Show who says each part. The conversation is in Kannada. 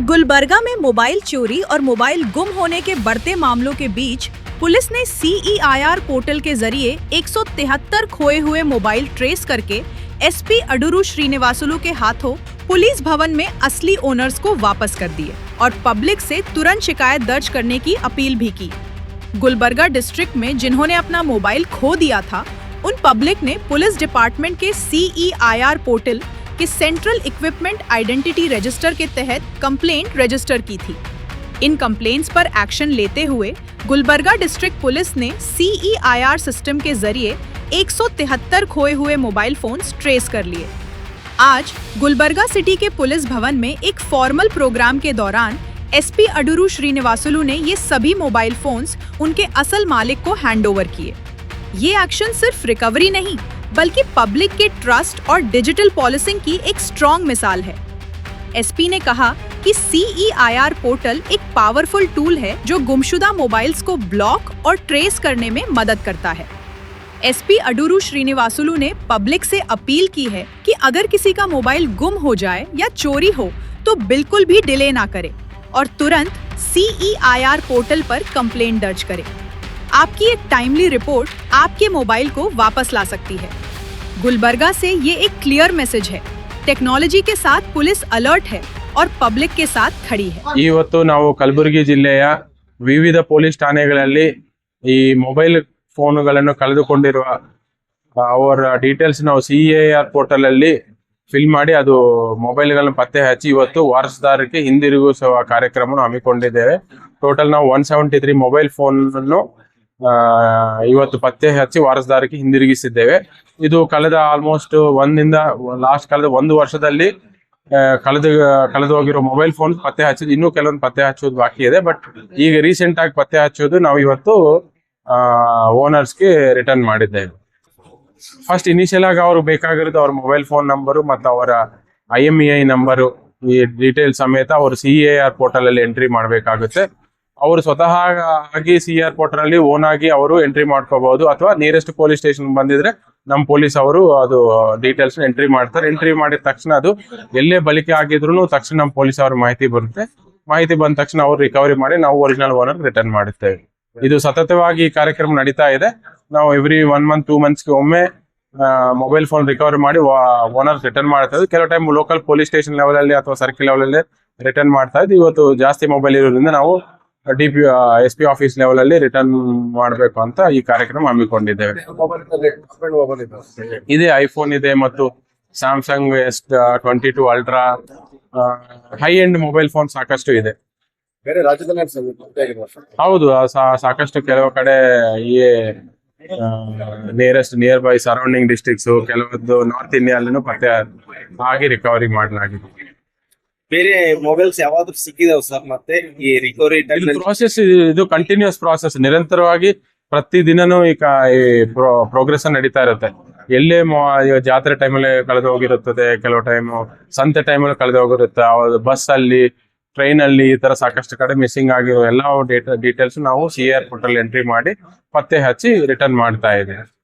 Speaker 1: गुलबर्गा में मोबाइल चोरी और मोबाइल गुम होने के बढ़ते मामलों के बीच पुलिस ने CEIR पोर्टल के जरिए 173 खोए हुए मोबाइल ट्रेस करके SP अडुरू श्रीनिवासुलु के हाथों पुलिस भवन में असली ओनर्स को वापस कर दिए और पब्लिक से तुरंत शिकायत दर्ज करने की अपील भी की। गुलबर्गा डिस्ट्रिक्ट में जिन्होंने अपना मोबाइल खो दिया था, उन पब्लिक ने पुलिस डिपार्टमेंट के CEIR पोर्टल के सेंट्रल इक्विपमेंट आइडेंटिटी रजिस्टर के तहत कंप्लेंट रजिस्टर की थी। इन कंप्लेंट्स पर एक्शन लेते हुए गुलबर्गा डिस्ट्रिक्ट पुलिस ने CEIR सिस्टम के जरिए 173 खोए हुए मोबाइल फोन्स ट्रेस कर लिए। आज गुलबर्गा सिटी के पुलिस भवन में एक फॉर्मल प्रोग्राम के दौरान SP अडुरू श्रीनिवासुलु ने ये सभी मोबाइल फोन्स उनके असल मालिक को हैंडओवर किए। ये एक्शन सिर्फ रिकवरी नहीं बल्कि पब्लिक के ट्रस्ट और डिजिटल पॉलिसिंग की एक स्ट्रॉन्ग मिसाल है। SP ने कहा कि CEIR पोर्टल एक पावरफुल टूल है जो गुमशुदा मोबाइल्स को ब्लॉक और ट्रेस करने में मदद करता है। SP अडुरू श्रीनिवासुलु ने पब्लिक से अपील की है कि अगर किसी का मोबाइल गुम हो जाए या चोरी हो तो बिल्कुल भी डिले ना करे और तुरंत CEIR पोर्टल पर कंप्लेंट दर्ज करे। आपकी एक टाइमली रिपोर्ट आपके मोबाइल को वापस ला सकती है। गुलबर्गा से ये एक क्लियर मैसेज है, टेक्नोलॉजी के साथ पुलिस अलर्ट है और पब्लिक के साथ खड़ी है।
Speaker 2: ಇವತ್ತು ನಾವು ಕಲಬುರಗಿ ಜಿಲ್ಲೆಯ ವಿವಿಧ ಪೊಲೀಸ್ ಠಾಣೆಗಳಲ್ಲಿ ಈ ಮೊಬೈಲ್ ಫೋನ್ಗಳನ್ನು ಕಳೆದುಕೊಂಡಿರುವ ಅವರ ಡೀಟೇಲ್ಸ್ ನಾವು CEIR ಪೋರ್ಟಲ್ ಅಲ್ಲಿ ಫಿಲ್ ಮಾಡಿ ಅದು ಮೊಬೈಲ್ಗಳನ್ನು ಪತ್ತೆ ಹಚ್ಚಿ ಇವತ್ತು ವಾರಸುದಾರರಿಗೆ ಹಿಂದಿರುಗಿಸುವ ಕಾರ್ಯಕ್ರಮವನ್ನು ಹಮ್ಮಿಕೊಂಡಿದ್ದೇವೆ। ಟೋಟಲ್ ನಾವು 173 ಮೊಬೈಲ್ ಫೋನ್ ಅನ್ನು ಇವತ್ತು ಪತ್ತೆ ಹಚ್ಚಿ ವಾರಸುದಾರರಿಗೆ ಹಿಂದಿರುಗಿಸಿದ್ದೇವೆ। ಇದು ಕಳೆದ ಆಲ್ಮೋಸ್ಟ್ ಕಳೆದ ಒಂದು ವರ್ಷದಲ್ಲಿ ಕಳೆದು ಹೋಗಿರೋ ಮೊಬೈಲ್ ಫೋನ್ ಪತ್ತೆ ಹಚ್ಚೋದು, ಇನ್ನೂ ಕೆಲವೊಂದು ಪತ್ತೆ ಹಚ್ಚೋದು ಬಾಕಿ ಇದೆ। ಬಟ್ ಈಗ ರೀಸೆಂಟ್ ಆಗಿ ಪತ್ತೆ ಹಚ್ಚೋದು ನಾವು ಇವತ್ತು ಓನರ್ಸ್ಗೆ ರಿಟರ್ನ್ ಮಾಡಿದ್ದೇವೆ। ಫಸ್ಟ್ ಇನಿಷಿಯಲ್ ಆಗಿ ಅವ್ರು ಬೇಕಾಗಿರೋದು ಅವ್ರ ಮೊಬೈಲ್ ಫೋನ್ ನಂಬರು ಮತ್ತು ಅವರ IMEI ನಂಬರು, ಈ ಡೀಟೇಲ್ ಸಮೇತ ಅವರು CEIR ಪೋರ್ಟಲ್ ಅಲ್ಲಿ ಎಂಟ್ರಿ ಮಾಡಬೇಕಾಗುತ್ತೆ। ಅವರು ಸ್ವತಃ ಆಗಿ CEIR ಪೋರ್ಟಲ್ ಅಲ್ಲಿ ಓನ್ ಆಗಿ ಅವರು ಎಂಟ್ರಿ ಮಾಡ್ಕೋಬಹುದು, ಅಥವಾ ನಿಯರೆಸ್ಟ್ ಪೊಲೀಸ್ ಸ್ಟೇಷನ್ ಬಂದಿದ್ರೆ ನಮ್ಮ ಪೊಲೀಸ್ ಅವರು ಅದು ಡೀಟೇಲ್ಸ್ ಎಂಟ್ರಿ ಮಾಡ್ತಾರೆ। ಎಂಟ್ರಿ ಮಾಡಿದ ತಕ್ಷಣ ಅದು ಎಲ್ಲೇ ಬಳಿಕೆ ಆಗಿದ್ರು ತಕ್ಷಣ ನಮ್ಮ ಪೊಲೀಸ್ ಅವ್ರ ಮಾಹಿತಿ ಬರುತ್ತೆ। ಮಾಹಿತಿ ಬಂದ ತಕ್ಷಣ ಅವ್ರು ರಿಕವರಿ ಮಾಡಿ ನಾವು ಒರಿಜಿನಲ್ ಓನರ್ ರಿಟರ್ನ್ ಮಾಡುತ್ತೇವೆ। ಇದು ಸತತವಾಗಿ ಈ ಕಾರ್ಯಕ್ರಮ ನಡೀತಾ ಇದೆ। ನಾವು ಎವ್ರಿ 1 ಮಂತ್ 2 ಮಂತ್ಸ್ಗೆ ಒಮ್ಮೆ ಮೊಬೈಲ್ ಫೋನ್ ರಿಕವರಿ ಮಾಡಿ ಓನರ್ ರಿಟರ್ನ್ ಮಾಡ್ತಾ ಇದ್ವಿ। ಕೆಲವು time local police station level ಅಲ್ಲಿ ಅಥವಾ ಸರ್ಕಿಲ್ ಲೆವೆಲ್ ಅಲ್ಲಿ ರಿಟರ್ನ್ ಮಾಡ್ತಾ ಇದ್ವಿ। ಇವತ್ತು ಜಾಸ್ತಿ ಮೊಬೈಲ್ ಇರೋದ್ರಿಂದ ನಾವು SP ಆಫೀಸ್ ಲೆವೆಲ್ ಅಲ್ಲಿ ರಿಟರ್ನ್ ಮಾಡಬೇಕು ಅಂತ ಈ ಕಾರ್ಯಕ್ರಮ ಹಮ್ಮಿಕೊಂಡಿದ್ದೇವೆ। ಇದೆ ಐಫೋನ್ ಇದೆ ಮತ್ತು Samsung S22 ultra high end mobile phone ಸಾಕಷ್ಟು ಇದೆ। ಹೌದು, ಸಾಕಷ್ಟು ಕೆಲವು ಕಡೆ ಈ ನಿಯರ್ ಬೈ ಸರೌಂಡಿಂಗ್ ಡಿಸ್ಟ್ರಿಕ್ಟ್ಸ್, ಕೆಲವೊಂದು ನಾರ್ತ್ ಇಂಡಿಯಾ ಪತ್ತೆ ಆಗಿ ರಿಕವರಿ ಮಾಡಲಾಗಿದೆ।
Speaker 3: ಬೇರೆ ಮೊಬೈಲ್ಸ್ ಯಾವಾದ್ರೂ ಸಿಕ್ಕಿದಾವ ಸರ್? ಮತ್ತೆ ಈ ರಿಕವರಿ
Speaker 2: ಪ್ರೋಸೆಸ್ ಇದು ಕಂಟಿನ್ಯೂಸ್ ಪ್ರಾಸೆಸ್, ನಿರಂತರವಾಗಿ ಪ್ರತಿದಿನನೂ ಈ ಪ್ರೋಗ್ರೆಸ್ ನಡೀತಾ ಇರುತ್ತೆ। ಎಲ್ಲೇ ಜಾತ್ರೆ ಟೈಮಲ್ಲಿ ಕಳೆದು ಹೋಗಿರುತ್ತದೆ, ಕೆಲವು ಟೈಮ್ ಸಂತೆ ಟೈಮಲ್ಲಿ ಕಳೆದು ಹೋಗಿರುತ್ತೆ, ಬಸ್ ಅಲ್ಲಿ ಟ್ರೈನ್ ಅಲ್ಲಿ ಈ ತರ ಸಾಕಷ್ಟು ಕಡೆ ಮಿಸ್ಸಿಂಗ್ ಆಗಿರೋ ಎಲ್ಲ ಡೀಟೇಲ್ಸ್ ನಾವು CEIR ಪೋರ್ಟಲ್ ಎಂಟ್ರಿ ಮಾಡಿ ಪತ್ತೆ ಹಚ್ಚಿ ರಿಟರ್ನ್ ಮಾಡ್ತಾ ಇದ್ದೇವೆ।